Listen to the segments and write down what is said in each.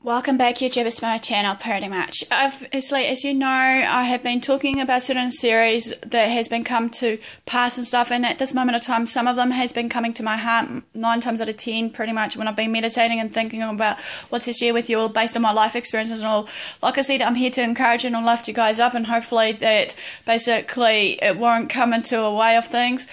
Welcome back, YouTubers, to my channel, pretty much. Obviously, as you know, I have been talking about certain series that has been come to pass and stuff, and at this moment of time, some of them has been coming to my heart 9 times out of 10, pretty much, when I've been meditating and thinking about what to share with you all based on my life experiences and all. Like I said, I'm here to encourage and lift you guys up, and hopefully that basically it won't come into a way of things.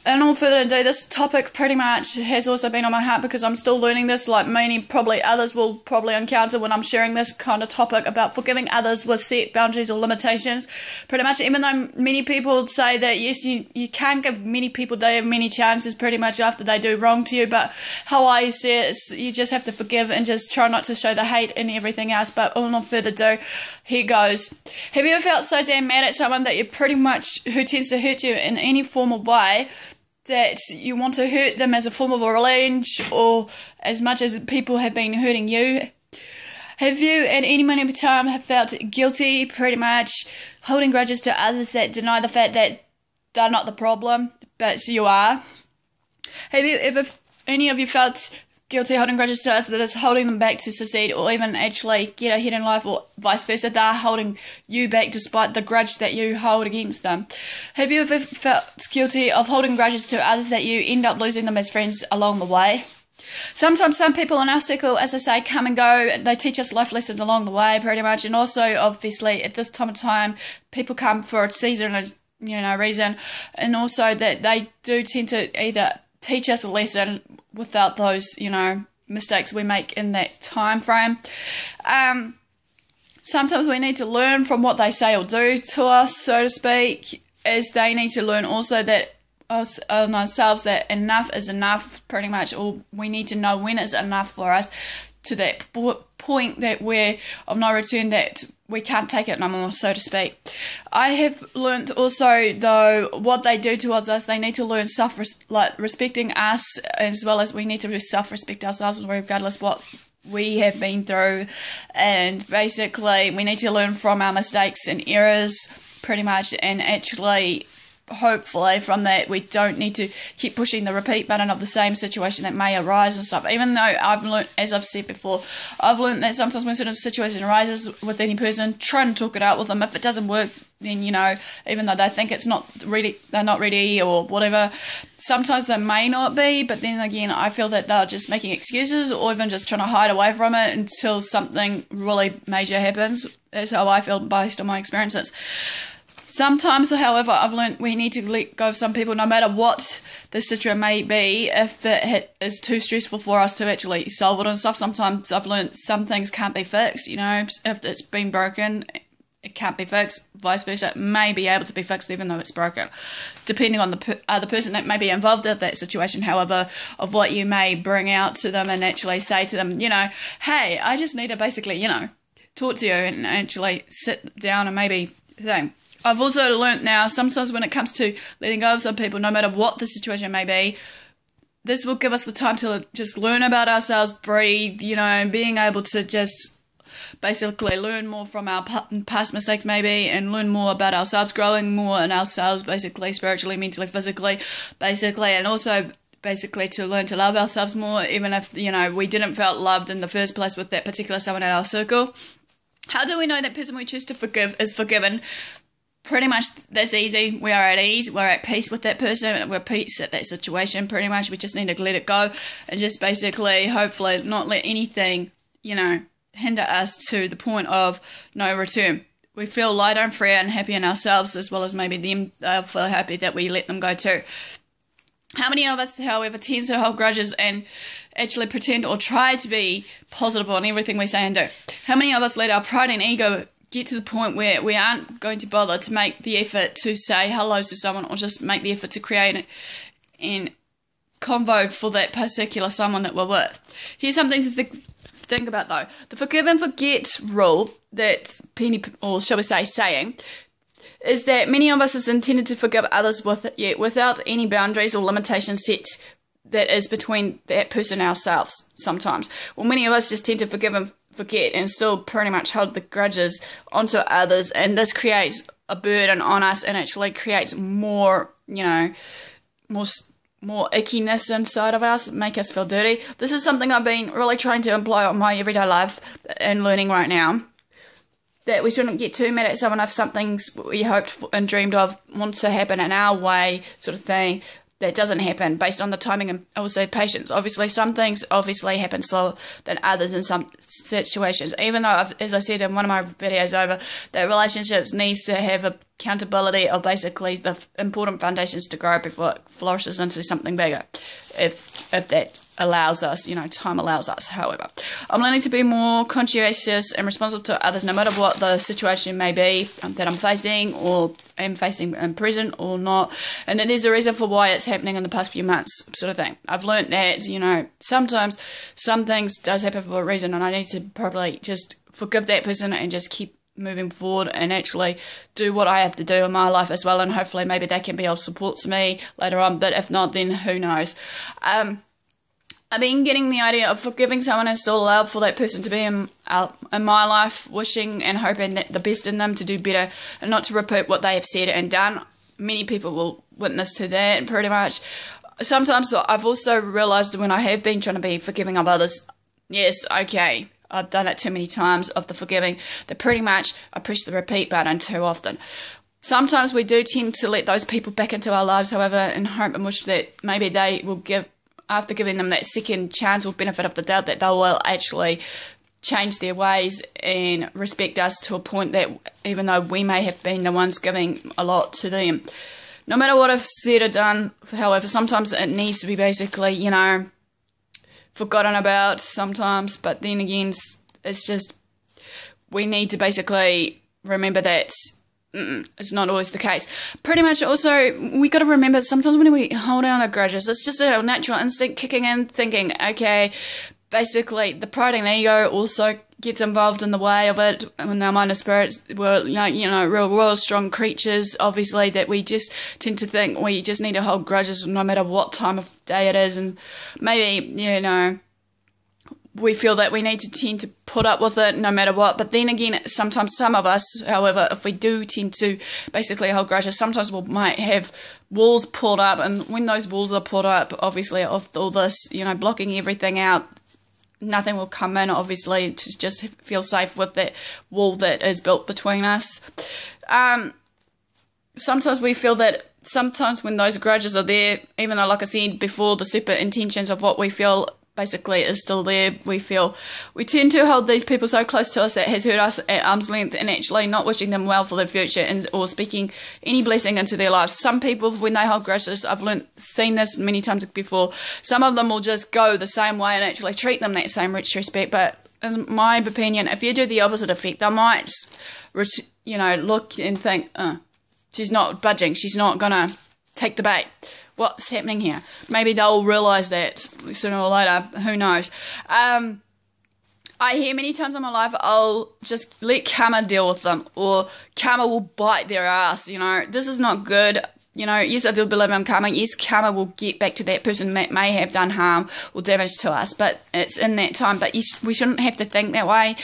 And all further ado, this topic pretty much has also been on my heart because I'm still learning this, like many probably others will probably encounter when I'm sharing this kind of topic about forgiving others with set boundaries or limitations. Pretty much, even though many people say that yes, you can't give many people many chances pretty much after they do wrong to you, but how I see it is you just have to forgive and just try not to show the hate and everything else. But all no further ado, here goes. Have you ever felt so damn mad at someone that you pretty much, who tends to hurt you in any form of way, that you want to hurt them as a form of a revenge, or as much as people have been hurting you? Have you at any moment of time have felt guilty, pretty much holding grudges to others that deny the fact that they're not the problem, but you are? Have you ever, any of you, felt guilty holding grudges to us that is holding them back to succeed or even actually get ahead in life, or vice versa, they're holding you back despite the grudge that you hold against them? Have you ever felt guilty of holding grudges to others that you end up losing them as friends along the way? Sometimes some people in our circle, as I say, come and go. They teach us life lessons along the way, pretty much. And also, obviously, at this time of time, people come for a season, reason. And also that they do tend to either teach us a lesson without those, mistakes we make in that time frame. Sometimes we need to learn from what they say or do to us, so to speak, as they need to learn also that on ourselves that enough is enough, pretty much, or we need to know when it's enough for us, to that point that we're of no return, that we can't take it no more, so to speak. I have learnt also, though, what they do towards us, they need to learn respecting us, as well as we need to self-respect ourselves regardless what we have been through. And basically, we need to learn from our mistakes and errors, pretty much, and actually, hopefully from that we don't need to keep pushing the repeat button of the same situation that may arise and stuff. Even though I've learnt, as I've said before, I've learnt that sometimes when a certain situation arises with any person, try and talk it out with them. If it doesn't work, then even though they think it's not ready, they're not ready or whatever, sometimes they may not be, but then again I feel that they're just making excuses or even just trying to hide away from it until something really major happens. That's how I feel based on my experiences. Sometimes, however, I've learned we need to let go of some people no matter what the situation may be, if it is too stressful for us to actually solve it and stuff. Sometimes I've learned some things can't be fixed, if it's been broken, it can't be fixed. Vice versa, it may be able to be fixed even though it's broken, depending on the other person that may be involved in that situation, however, of what you may bring out to them and actually say to them, hey, I just need to basically, talk to you and actually sit down and maybe think. I've also learnt now, sometimes when it comes to letting go of some people, no matter what the situation may be, this will give us the time to just learn about ourselves, breathe, being able to just basically learn more from our past mistakes maybe, and learn more about ourselves, growing more in ourselves, basically, spiritually, mentally, physically, basically, and also basically to learn to love ourselves more, even if, we didn't feel loved in the first place with that particular someone in our circle. How do we know that person we choose to forgive is forgiven? Pretty much that's easy. We are at ease, we're at peace with that person, we're at peace at that situation, pretty much. We just need to let it go and just basically, hopefully, not let anything, hinder us to the point of no return. We feel lighter and freer and happy in ourselves, as well as maybe them, they'll feel happy that we let them go too. How many of us, however, tends to hold grudges and actually pretend or try to be positive on everything we say and do? How many of us let our pride and ego get to the point where we aren't going to bother to make the effort to say hello to someone, or just make the effort to create an convo for that particular someone that we're with? Here's something to think about, though. The forgive and forget rule that Penny, or shall we say saying, is that many of us is intended to forgive others without any boundaries or limitations set that is between that person and ourselves sometimes. Well, many of us just tend to forgive and forget and still pretty much hold the grudges onto others, and this creates a burden on us and actually creates more, more more ickiness inside of us, make us feel dirty. This is something I've been really trying to employ on my everyday life and learning right now. That we shouldn't get too mad at someone if something's we hoped and dreamed of wants to happen in our way, sort of thing, that doesn't happen based on the timing and also patience. Obviously, some things obviously happen slower than others in some situations. Even though, as I said in one of my videos over, that relationships needs to have accountability of basically the important foundations to grow before it flourishes into something bigger. If that allows us, time allows us, however. I'm learning to be more conscientious and responsive to others, no matter what the situation may be that I'm facing or am facing in present or not. And then there's a reason for why it's happening in the past few months, sort of thing. I've learned that, sometimes some things does happen for a reason, and I need to probably just forgive that person and just keep moving forward and actually do what I have to do in my life as well, and hopefully maybe that can be of support to me later on, but if not, then who knows. I've been getting the idea of forgiving someone and still allow for that person to be in my life, wishing and hoping that the best in them to do better and not to repeat what they have said and done. Many people will witness to that pretty much. Sometimes I've also realised when I have been trying to be forgiving of others, yes, okay, I've done it too many times of the forgiving, that pretty much I push the repeat button too often. Sometimes we do tend to let those people back into our lives, however, and hope and wish that maybe they will after giving them that second chance or benefit of the doubt, that they will actually change their ways and respect us to a point that even though we may have been the ones giving a lot to them. No matter what I've said or done, however, sometimes it needs to be basically, forgotten about sometimes, but then again, it's just, we need to basically remember that it's not always the case. Pretty much also, we got to remember sometimes when we hold on our grudges, it's just our natural instinct kicking in, thinking, okay, basically the pride and ego also gets involved in the way of it. When our mind and spirits were, real strong creatures, obviously, that we just tend to think we just need to hold grudges no matter what time of day it is, and maybe, we feel that we need to tend to put up with it no matter what. But then again, sometimes some of us, however, if we do tend to basically hold grudges, sometimes we might have walls pulled up, and when those walls are put up, obviously, of all this, blocking everything out, nothing will come in, obviously, to just feel safe with that wall that is built between us. Sometimes we feel that sometimes when those grudges are there, even though, like I said before, the super intentions of what we feel basically is still there, we tend to hold these people so close to us that has hurt us at arm's length, and actually not wishing them well for their future or speaking any blessing into their lives. Some people, when they hold grudges, I've seen this many times before, some of them will just go the same way and actually treat them that same disrespect. But in my opinion, if you do the opposite effect, they might look and think, she's not budging, she's not gonna take the bait. What's happening here? Maybe they'll realise that sooner or later. Who knows? I hear many times in my life, I'll just let karma deal with them, or karma will bite their ass. This is not good. Yes, I do believe in karma. Yes, karma will get back to that person that may have done harm or damage to us, but it's in that time. But we shouldn't have to think that way,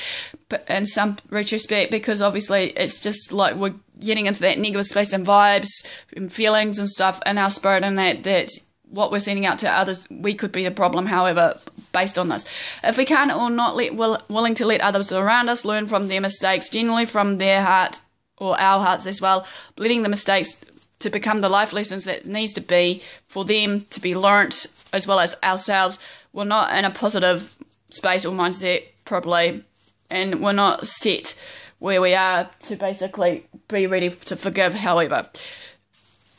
but in some retrospect, because obviously it's just like we're getting into that negative space and vibes and feelings and stuff in our spirit, and that what we're sending out to others, we could be the problem, however, based on this. If we can't or not willing to let others around us learn from their mistakes, generally from their heart or our hearts as well, letting the mistakes to become the life lessons that needs to be for them to be learnt, as well as ourselves, we're not in a positive space or mindset probably, and we're not set where we are to basically be ready to forgive. However,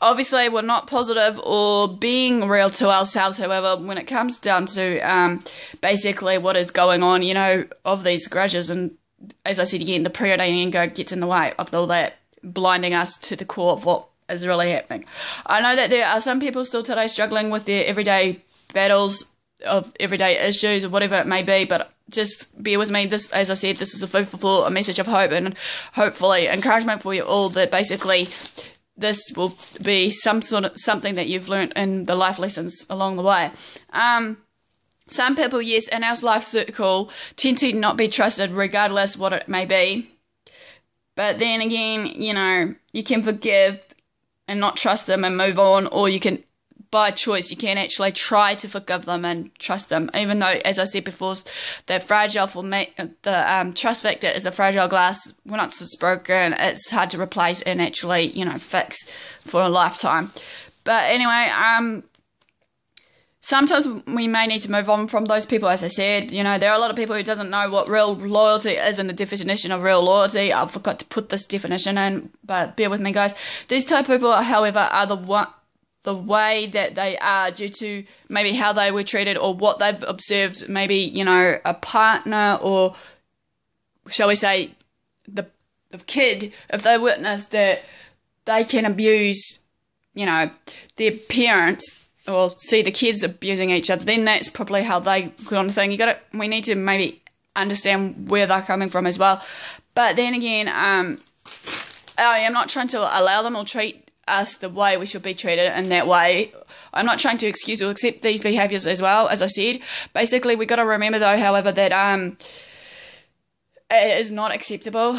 obviously we're not positive or being real to ourselves, however, when it comes down to basically what is going on, of these grudges. And as I said again, the pride and ego gets in the way of all that, blinding us to the core of what is really happening. I know that there are some people still today struggling with their everyday battles of everyday issues or whatever it may be, but just bear with me. This, as I said, this is a food for thought, a message of hope and hopefully encouragement for you all, that basically this will be something that you've learnt in the life lessons along the way. Some people, yes, in our life circle tend to not be trusted regardless what it may be. But then again, you can forgive and not trust them and move on, or you can by choice. You can actually try to forgive them and trust them, even though, as I said before, they're fragile. For me, the trust factor is a fragile glass. Once it's broken, it's hard to replace and actually, fix for a lifetime. But anyway, sometimes we may need to move on from those people, as I said. There are a lot of people who doesn't know what real loyalty is and the definition of real loyalty. I forgot to put this definition in, but bear with me, guys. These type of people, however, are the way that they are due to maybe how they were treated or what they've observed, maybe, a partner, or shall we say the kid, if they witness that they can abuse, their parents, or see the kids abusing each other, then that's probably how they get on the thing. We need to maybe understand where they're coming from as well. But then again, I am not trying to allow them or treat us the way we should be treated in that way. I'm not trying to excuse or accept these behaviours as well, as I said. Basically, we got to remember though, however, that it is not acceptable.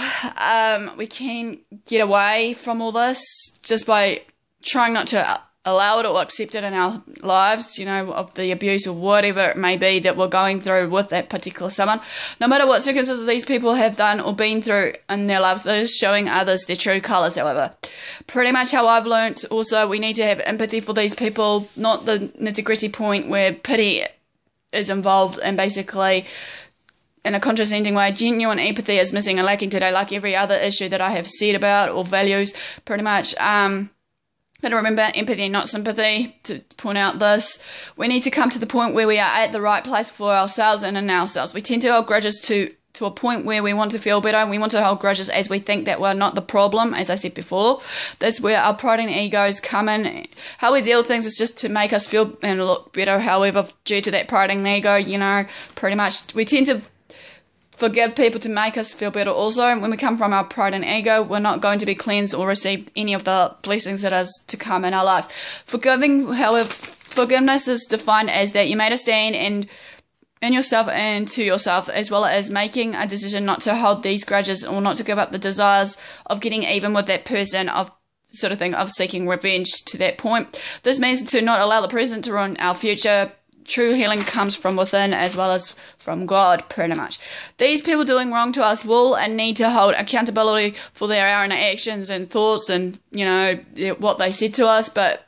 We can get away from all this just by trying not to allow it or accept it in our lives, of the abuse or whatever it may be that we're going through with that particular someone. No matter what circumstances these people have done or been through in their lives, they're showing others their true colours, however. Pretty much how I've learnt also, we need to have empathy for these people, not the nitty-gritty point where pity is involved, and basically in a condescending way. Genuine empathy is missing and lacking today, like every other issue that I have said about, or values, pretty much. But remember, empathy, not sympathy, to point out this. We need to come to the point where we are at the right place for ourselves and in ourselves. We tend to hold grudges to a point where we want to feel better. We want to hold grudges as we think that we're not the problem, as I said before. That's where our pride and egos come in. How we deal with things is just to make us feel and look better. However, due to that pride and ego, pretty much we tend to forgive people to make us feel better also. When we come from our pride and ego, we're not going to be cleansed or receive any of the blessings that is to come in our lives. Forgiveness is defined as that you made a stand in yourself and to yourself, as well as making a decision not to hold these grudges or not to give up the desires of getting even with that person, of sort of thing, of seeking revenge to that point. This means to not allow the present to ruin our future. True healing comes from within as well as from God, pretty much. These people doing wrong to us will and need to hold accountability for their own actions and thoughts and, what they said to us. But,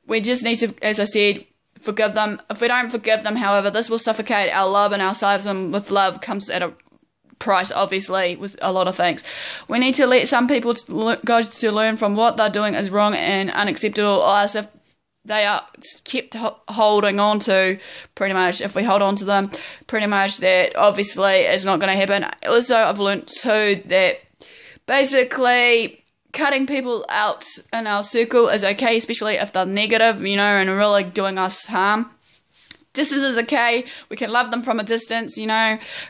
we just need to, as I said, forgive them. If we don't forgive them, however, this will suffocate our love in ourselves, and with love comes at a price, obviously, with a lot of things. We need to let some people go to learn from what they're doing is wrong and unacceptable, or as if they are kept holding on to, pretty much, if we hold on to them, pretty much that obviously is not going to happen. Also, I've learned too that basically cutting people out in our circle is okay, especially if they're negative, and really doing us harm. Distance is okay. We can love them from a distance,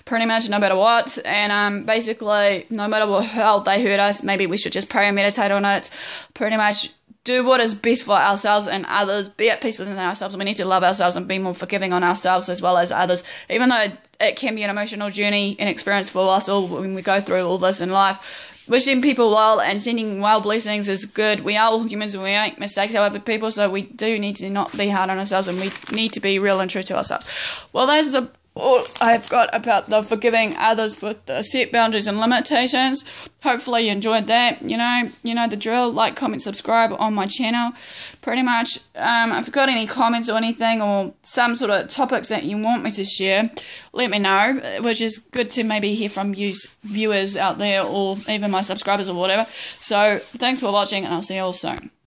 pretty much no matter what. And basically, no matter how they hurt us, maybe we should just pray and meditate on it. Pretty much do what is best for ourselves and others. Be at peace within ourselves. We need to love ourselves and be more forgiving on ourselves as well as others. Even though it can be an emotional journey and experience for us all when we go through all this in life. Wishing people well and sending well blessings is good. We are all humans and we make mistakes, however, people, so we do need to not be hard on ourselves, and we need to be real and true to ourselves. Well, that's all I've got about the forgiving others with the set boundaries and limitations. Hopefully you enjoyed that. You know the drill. Like, comment, subscribe on my channel. Pretty much, if you've got any comments or anything, or some sort of topics that you want me to share, let me know, which is good to maybe hear from you viewers out there, or even my subscribers or whatever. So, thanks for watching, and I'll see you all soon.